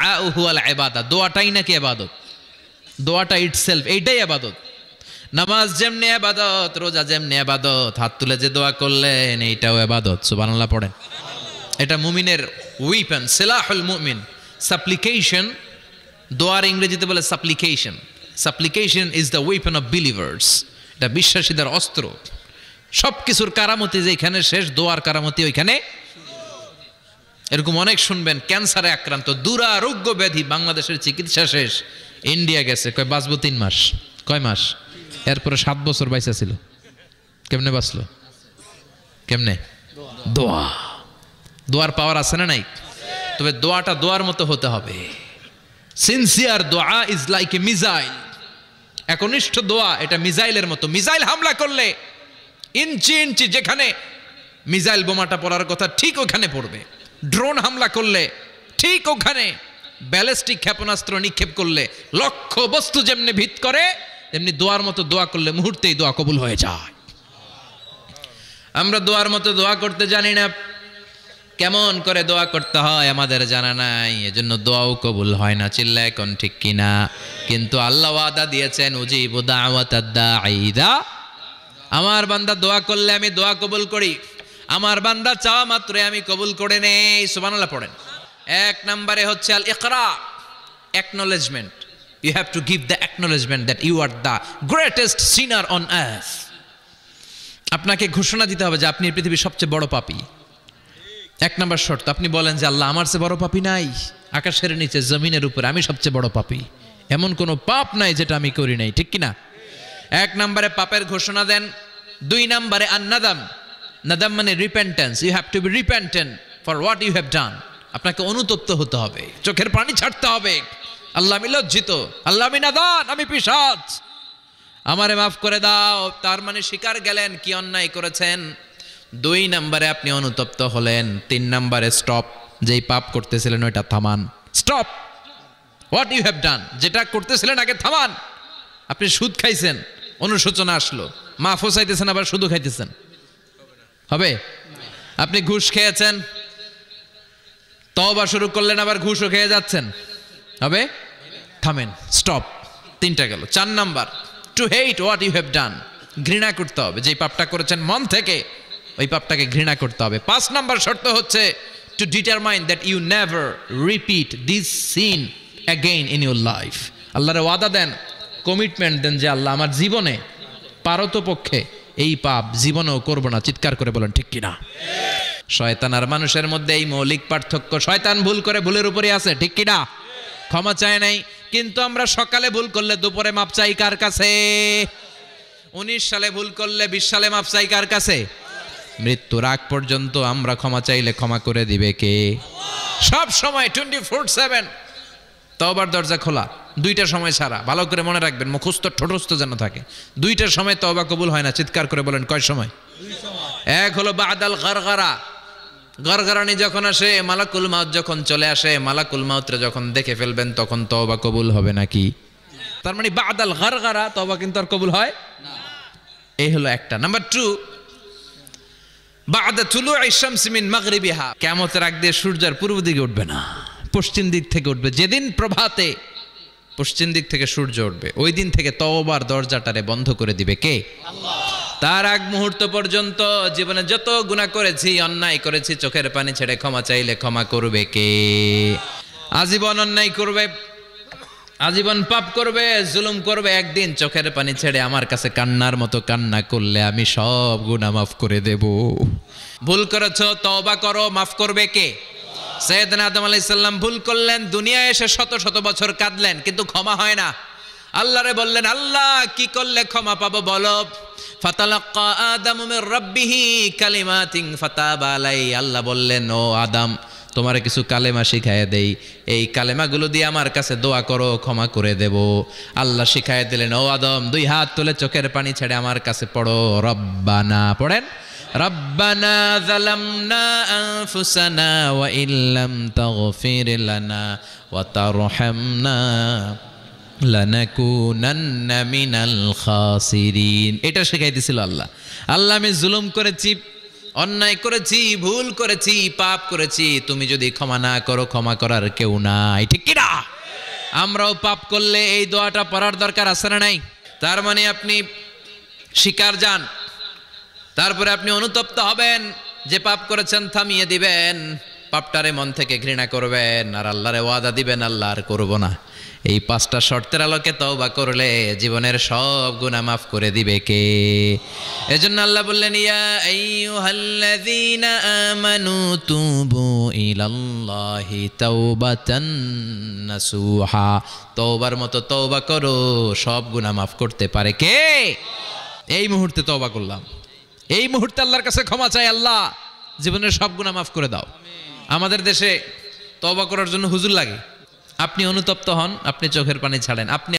দুআউ আল ইবাদা, দোয়াটাই নাকি ইবাদত, দোয়াটা ইটসেলফ এইটাই ইবাদত। নামাজ যেমনি ইবাদত, রোজা যেমনি ইবাদত, হাত তুলে যে দোয়া করলেন এইটাও ইবাদত। সুবহানাল্লাহ পড়েন। এটা মুমিনের উইপন, সিলাহুল মুমিন। সাপ্লিকেশন, দোয়ার ইংরেজিতে বলে সাপ্লিকেশন। সাপ্লিকেশন is the weapon of believers. এটা বিশ্বাসীদের অস্ত্র। সব কিছুর কারামতি যেখানে শেষ, দোয়ার কারামতি ওইখানে। এরকম অনেক শুনবেন, ক্যান্সারে আক্রান্ত, দুরারোগ্য ব্যাধি, বাংলাদেশের চিকিৎসা শেষ, ইন্ডিয়া গেছে, কয় বাঁচবো 3 মাস। কয় মাস? এরপরে 7 বছর বাইসা ছিল। কেমনে বাঁচলো? কেমনে? দোয়া। দোয়ার পাওয়ার আছে না নাই? তবে দোয়াটা দোয়ার মতো হতে হবে। সিনসিয়ার দোয়া ইজ লাইক এ মিসাইল। একনিষ্ঠ দোয়া এটা মিসাইলের মতো। মিসাইল হামলা করলে ইঞ্চি ইঞ্চি যেখানে মিসাইল বোমাটা পড়ার কথা ঠিক ওখানে পড়বে। ড্রোন হামলা করলে ঠিক ওখানে, ব্যালিস্টিক ক্ষেপণাস্ত্র নিক্ষেপ করলে লক্ষ্য বস্তু যেমনি ভিত করে, তেমনি দোয়ার মতো দোয়া করলে মুহূর্তেই দোয়া কবুল হয়ে যায়। আমরা দোয়ার মতো দোয়া করতে জানি না, কেমন করে দোয়া করতে হয় আমাদের জানা নাই, এজন্য দোয়াও কবুল হয় না। চিল্লায় কোন ঠিক কিনা? কিন্তু আল্লাহ ওয়াদা দিয়েছেন, উজিবু দাওয়াতাদ দাঈ ইযা, আমার বান্দা দোয়া করলে আমি দোয়া কবুল করি, আমার বান্দা চাওয়া মাত্র আমি কবুল করে নেই। সুবহানাল্লাহ পড়েন। 1 নম্বরে হচ্ছে আল ইকরা, acknowledgement. You have to give the acknowledgement that you are the greatest sinner on earth. আপনাকে ঘোষণা দিতে হবে যে আপনি পৃথিবীর সবচেয়ে বড় পাপী। 1 নম্বর শর্ত, আপনি বলেন যে আল্লাহ আমার চেয়ে বড় পাপী নাই, আকাশের নিচে জমিনের উপরে আমি সবচেয়ে বড় পাপী, এমন কোনো পাপ নাই যেটা আমি করি নাই, ঠিক কিনা? 1 নম্বরে পাপের ঘোষণা দেন। 2 নম্বরে আন-নাদাম। নাদাম মানে repentance. You have to be repentant for what you have done. আপনাকে অনুতপ্ত হতে হবে, চোখের পানি ছাড়তে হবে। আল্লাহ আমি লজ্জিত, আল্লাহ আমি নাদান, আমি পিশাচ, আমারে মাফ করে দাও। তার মানে স্বীকার গেলেন কি অন্যায় করেছেন। 2 নম্বরে আপনি অনুতপ্ত হলেন। 3 নম্বরে স্টপ, যেই পাপ করতেছিলেন ওইটা থামান। Stop what you have done, যেটা করতেছিলেন আগে থামান। আপনি সুদ খাইছেন, অনুশোচনা আসলো, মাফও চাইতেছেন, আবার সুদও খাইতেছেন, হবে? আপনি ঘুষ খেয়েছেন, তওবা শুরু করলেন, আবার ঘুষও খেয়ে যাচ্ছেন, হবে? থামেন, স্টপ। 3টা গেল। 4 number, to hate what you have done, ঘৃণা করতে হবে। যেই পাপটা করেছেন মন থেকে, ওই পাপটাকে ঘৃণা করতে হবে। 5 নাম্বার শর্ত হচ্ছে to determine that you never repeat this sin again in your life. আল্লাহর ওয়াদা দেন, কমিটমেন্ট দেন যে আল্লাহ আমার জীবনে পারতপক্ষে এই পাপ জীবনেও করব না। চিৎকার করে বলেন ঠিক কিনা? শয়তান আর মানুষের মধ্যে এই মৌলিক পার্থক্য। শয়তান ভুল করে ভুলের উপরে আছে, ঠিক কিনা? ক্ষমা চায় নাই, কিন্তু আমরা সকালে ভুল করলে দুপুরে মাপ চাই কার কাছে? 19 সালে ভুল করলে 20 সালে মাপ চাই কার কাছে? মৃত্যুর আগ পর্যন্ত আমরা ক্ষমা চাইলে ক্ষমা করে দিবে কে? সব সময় 24/7 তওবার দরজা খোলা, 2টা সময় ছাড়া। ভালো করে মনে রাখবেন, মুখস্থ ঠোঁটস্থ যেন থাকে। 2টার সময় তওবা কবুল হয় না। চিৎকার করে বলেন কয় সময়? 1 হলো বাদাল গারগারা, গরগরানি যখন আসে, মালাকুল মাউত যখন চলে আসে, মালাকুল মাউতরে যখন দেখে ফেলবেন তখন তওবা কবুল হবে নাকি? তার মানে বাদাল গারগারা, তওবা কিন্তু আর কবুল হয় না। এই হলো একটা। নাম্বার 2, বাদা তুলুই শামস মিন মাগরিবিহা, কিয়ামতের আগ দিয়ে সূর্যের পূর্ব দিকে উঠবে না, পশ্চিম দিক থেকে উঠবে। যেদিন প্রভাতে পশ্চিম দিক থেকে সূর্য উঠবে, ওই দিন থেকে তওবার দরজাটারে বন্ধ করে দিবে কে? আল্লাহ। তার আগ মুহূর্ত পর্যন্ত জীবনে যত গুনাহ করেছি, অন্যায় করেছি, চোখের পানি ছেড়ে ক্ষমা চাইলে ক্ষমা করবে কে? আজীবন অন্যায় করবে, আজীবন পাপ করবে, জুলুম করবে, একদিন চোখের পানি ছেড়ে আমার কাছে কান্নার মতো কান্না করলে আমি সব গুনাহ মাফ করে দেব। ভুল করেছো, তওবা করো, মাফ করবে কে? সাইয়েদনা আদম আলাইহিস সালাম ভুল করলেন, দুনিয়ায় এসে শত শত বছর কাঁদলেন, কিন্তু ক্ষমা হয় না। আল্লাহরে বললেন, আল্লাহ কি করলে ক্ষমা পাবো বলো? ফাতালাক্কা আদামু মির রাব্বিহি কালিমাতিন ফাতাবা আলাইহি। আল্লাহ বললেন, ও আদম, তোমারে কিছু কালেমা শিখায় দেই, এই কালেমাগুলো দিয়ে আমার কাছে দোয়া করো, ক্ষমা করে দেব। আল্লাহ শিখায় দিলেন, ও আদম 2 হাত তুলে চোখের পানি ছেড়ে আমার কাছে পড়ো, রব্বানা, পড়েন, রব্বানা যালামনা আনফুসানা ওয়া ইল্লাম তাগফির লানা ওয়া তারহামনা লানাকুনান্না মিনাল খাসিরিন। এটা শিখাই দিছিল আল্লাহ। আল্লাহ আমি জুলুম করেছি, অন্যায় করেছি, ভুল করেছি, পাপ করেছি, তুমি যদি ক্ষমা না করো ক্ষমা করার কেউ নাই, ঠিক কি না? আমরাও পাপ করলে এই দোয়াটা পড়ার দরকার আছে না নাই? তার মানে আপনি শিকার যান, তারপরে আপনি অনুতপ্ত হবেন, যে পাপ করেছেন থামিয়ে দিবেন, পাপটারে মন থেকে ঘৃণা করবেন, আর আল্লাহরে ওয়াদা দিবেন আল্লাহ আর করব না। এই 5টা শর্তের আলোকে তওবা করলে জীবনের সব গুনাহ মাফ করে দিবে কে? এজন্য আল্লাহ বললেন, ইয়া আইয়ুহাল্লাযীনা আমানু তুবু ইলাল্লাহি তাওবাতান নাসুহা। তওবার মতো তওবা করো, সব গুনাহ মাফ করতে পারে কে? এই মুহূর্তে তওবা করলাম, এই মুহূর্তে আল্লাহর কাছে ক্ষমা চাই, আল্লাহ জীবনের সব গুনাহ মাফ করে দাও। আমাদের দেশে তওবা করার জন্য হুজুর লাগে। আপনি অনুতপ্ত হন, আপনি চোখের পানি ছাড়েন, আপনি